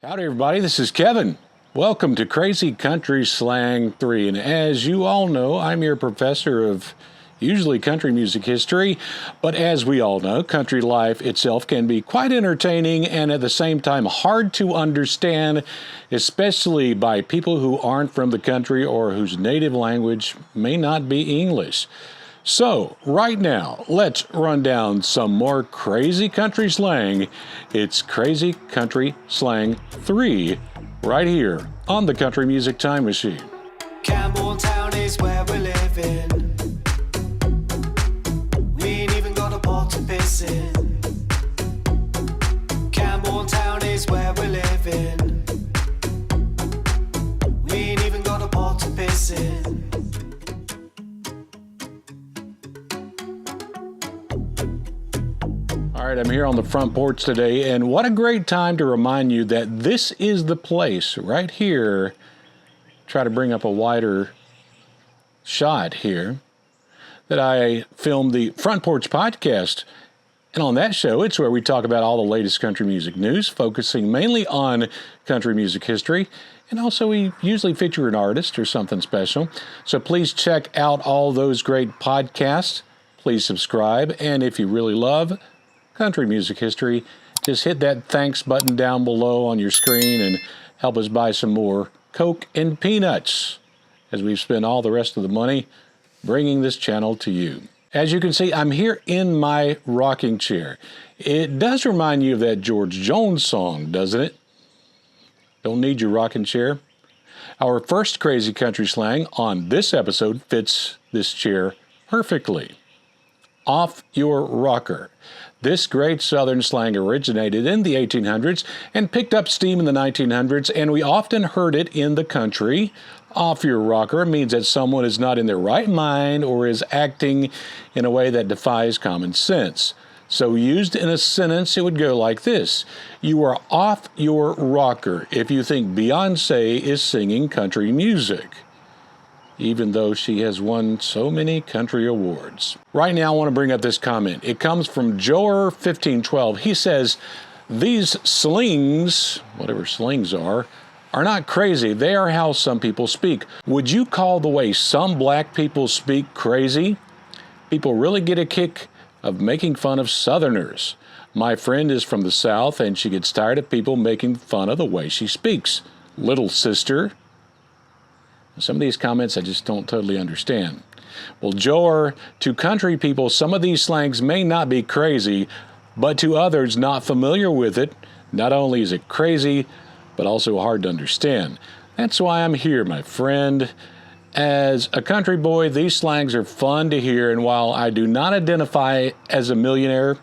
Howdy everybody, this is Kevin. Welcome to Crazy Country Slang 3, and as you all know, I'm your professor of usually country music history, but as we all know, country life itself can be quite entertaining and at the same time hard to understand, especially by people who aren't from the country or whose native language may not be English. So, right now, let's run down some more crazy country slang. It's Crazy Country Slang 3, right here on the Country Music Time Machine. Campbelltown is where we're living. We ain't even got a pot to piss in. Campbelltown is where we're living. We ain't even got a pot to piss in. All right, I'm here on the front porch today, and what a great time to remind you that this is the place right here. Try to bring up a wider shot here, that I filmed the Front Porch podcast. And on that show, it's where we talk about all the latest country music news, focusing mainly on country music history. And also we usually feature an artist or something special. So please check out all those great podcasts. Please subscribe. And if you really love country music history, just hit that thanks button down below on your screen and help us buy some more Coke and peanuts as we've spent all the rest of the money bringing this channel to you. As you can see, I'm here in my rocking chair. It does remind you of that George Jones song, doesn't it? Don't need your rocking chair. Our first crazy country slang on this episode fits this chair perfectly. Off your rocker. This great Southern slang originated in the 1800s and picked up steam in the 1900s, and we often heard it in the country. Off your rocker means that someone is not in their right mind or is acting in a way that defies common sense. So used in a sentence, it would go like this: you are off your rocker if you think Beyonce is singing country music, even though she has won so many country awards. Right now, I want to bring up this comment. It comes from Joer 1512. He says, these slings, whatever slings are not crazy. They are how some people speak. Would you call the way some black people speak crazy? People really get a kick of making fun of Southerners. My friend is from the South, and she gets tired of people making fun of the way she speaks. Little sister. Some of these comments I just don't totally understand. Well, Joer, to country people, some of these slangs may not be crazy, but to others not familiar with it, not only is it crazy, but also hard to understand. That's why I'm here, my friend. As a country boy, these slangs are fun to hear, and while I do not identify as a millionaire,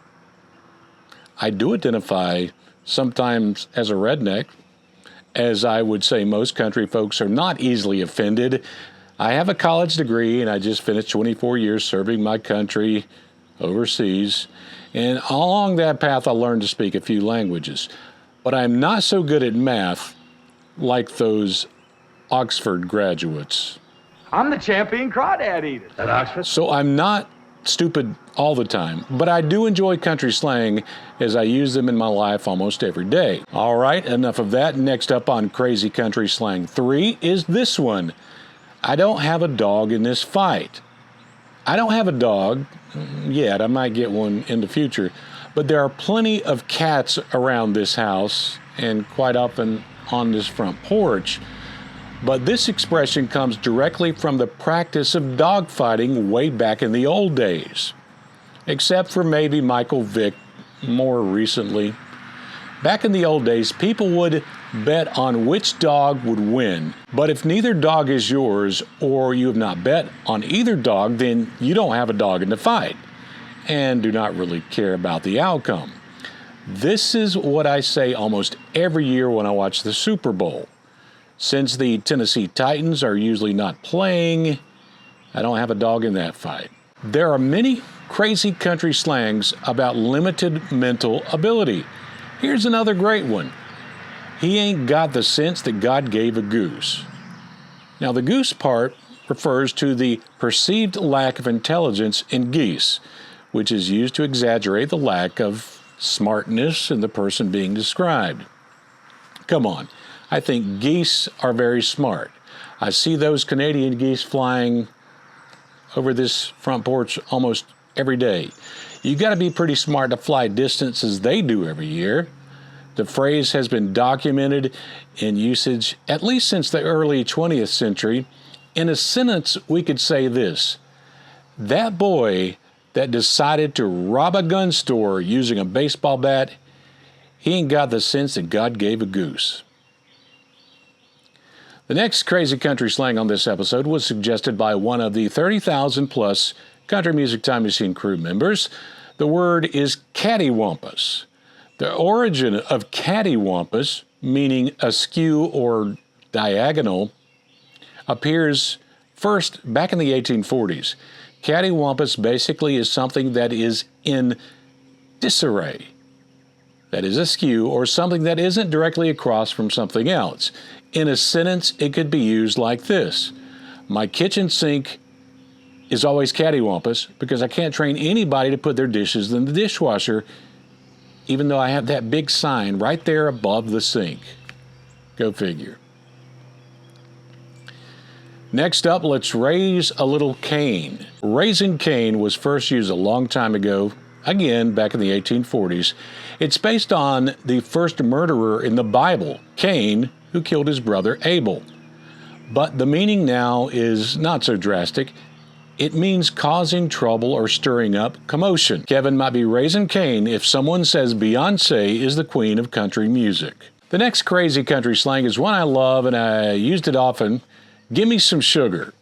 I do identify sometimes as a redneck. As I would say, most country folks are not easily offended. I have a college degree, and I just finished 24 years serving my country overseas. And along that path, I learned to speak a few languages. But I'm not so good at math like those Oxford graduates. I'm the champion crawdad eater at Oxford. So I'm not stupid all the time, but I do enjoy country slang as I use them in my life almost every day. All right, enough of that. Next up on Crazy Country Slang 3 is this one. I don't have a dog in this fight. I don't have a dog yet. I might get one in the future, but there are plenty of cats around this house and quite often on this front porch. But this expression comes directly from the practice of dog fighting way back in the old days, except for maybe Michael Vick more recently. Back in the old days, people would bet on which dog would win. But if neither dog is yours, or you have not bet on either dog, then you don't have a dog in the fight and do not really care about the outcome. This is what I say almost every year when I watch the Super Bowl. Since the Tennessee Titans are usually not playing, I don't have a dog in that fight. There are many crazy country slangs about limited mental ability. Here's another great one. He ain't got the sense that God gave a goose. Now, the goose part refers to the perceived lack of intelligence in geese, which is used to exaggerate the lack of smartness in the person being described. Come on. I think geese are very smart. I see those Canadian geese flying over this front porch almost every day. You got to be pretty smart to fly distances they do every year. The phrase has been documented in usage at least since the early 20th century. In a sentence, we could say this: that boy that decided to rob a gun store using a baseball bat, he ain't got the sense that God gave a goose. The next crazy country slang on this episode was suggested by one of the 30,000 plus Country Music Time Machine crew members. The word is cattywampus. The origin of cattywampus, meaning askew or diagonal, appears first back in the 1840s. Cattywampus basically is something that is in disarray, that is askew, or something that isn't directly across from something else. In a sentence, it could be used like this: my kitchen sink is always cattywampus because I can't train anybody to put their dishes in the dishwasher, even though I have that big sign right there above the sink. Go figure. Next up, let's raise a little Cain. Raising Cain was first used a long time ago, again back in the 1840s. It's based on the first murderer in the Bible, Cain, who killed his brother Abel. But the meaning now is not so drastic. It means causing trouble or stirring up commotion. Kevin might be raising Cain if someone says Beyonce is the queen of country music. The next crazy country slang is one I love and I used it often. Give me some sugar.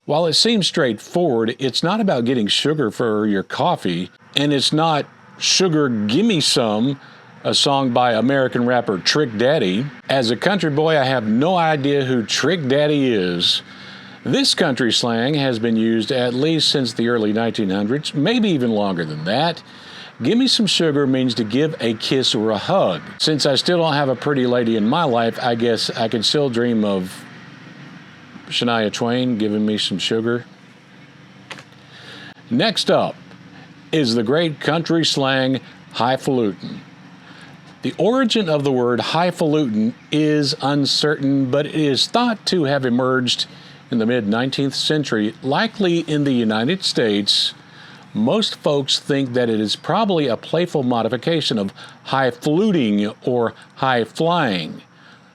While it seems straightforward, it's not about getting sugar for your coffee, and it's not Sugar Gimme Some, a song by American rapper Trick Daddy. As a country boy, I have no idea who Trick Daddy is. This country slang has been used at least since the early 1900s, maybe even longer than that. Give me some sugar means to give a kiss or a hug. Since I still don't have a pretty lady in my life, I guess I can still dream of Shania Twain giving me some sugar. Next up is the great country slang highfalutin. The origin of the word highfalutin is uncertain, but it is thought to have emerged in the mid-19th century, likely in the United States. Most folks think that it is probably a playful modification of high-fluting or high-flying.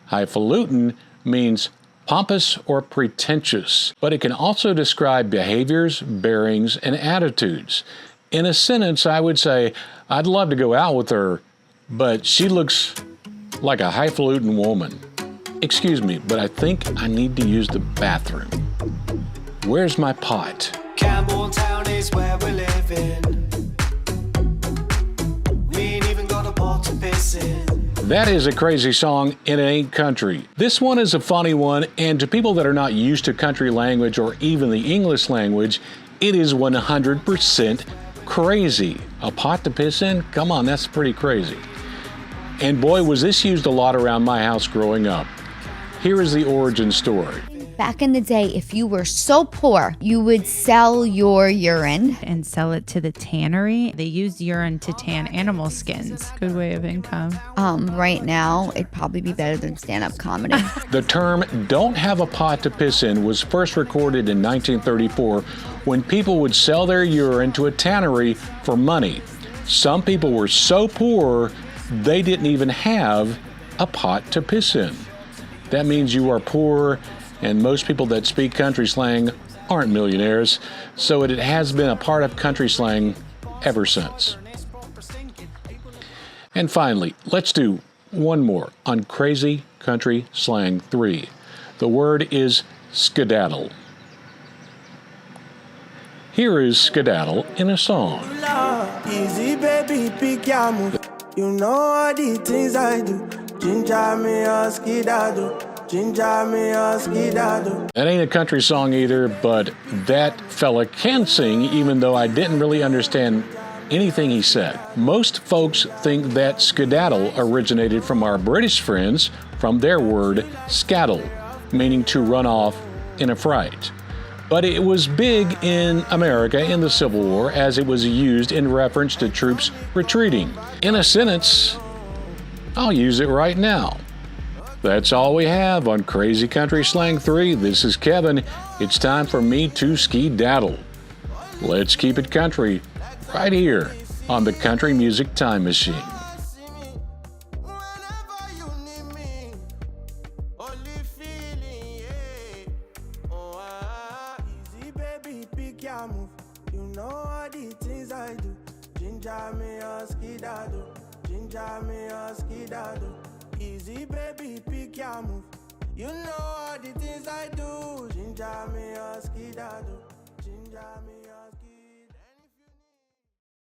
Highfalutin means pompous or pretentious, but it can also describe behaviors, bearings, and attitudes. In a sentence, I would say, I'd love to go out with her, but she looks like a highfalutin woman. Excuse me, but I think I need to use the bathroom. Where's my pot? Campbelltown is where we're living. We ain't even got a pot to piss in. That is a crazy song in Aint Country. This one is a funny one, and to people that are not used to country language or even the English language, it is 100% crazy. A pot to piss in? Come on, that's pretty crazy. And boy, was this used a lot around my house growing up. Here is the origin story. Back in the day, if you were so poor, you would sell your urine and sell it to the tannery. They use urine to tan animal skins. Good way of income. Right now, it'd probably be better than stand-up comedy. The term "don't have a pot to piss in" was first recorded in 1934 when people would sell their urine to a tannery for money. Some people were so poor they didn't even have a pot to piss in. That means you are poor, and most people that speak country slang aren't millionaires, so it has been a part of country slang ever since. And finally, let's do one more on Crazy Country Slang 3. The word is skedaddle. Here is skedaddle in a song. Easy baby, pick your move. You know all the things I do. Ginger me or skedaddle. Ginger me or skedaddle. That ain't a country song either, but that fella can sing, even though I didn't really understand anything he said. Most folks think that skedaddle originated from our British friends from their word scaddle, meaning to run off in a fright. But it was big in America in the Civil War as it was used in reference to troops retreating. In a sentence, I'll use it right now. That's all we have on Crazy Country Slang 3. This is Kevin. It's time for me to skedaddle. Let's keep it country right here on the Country Music Time Machine. You know all the things I do. Ginger me on skedaddle. Ginger me on skedaddle. Easy baby, pick your move. You know all the things I do. Ginger me on skedaddle. Ginger me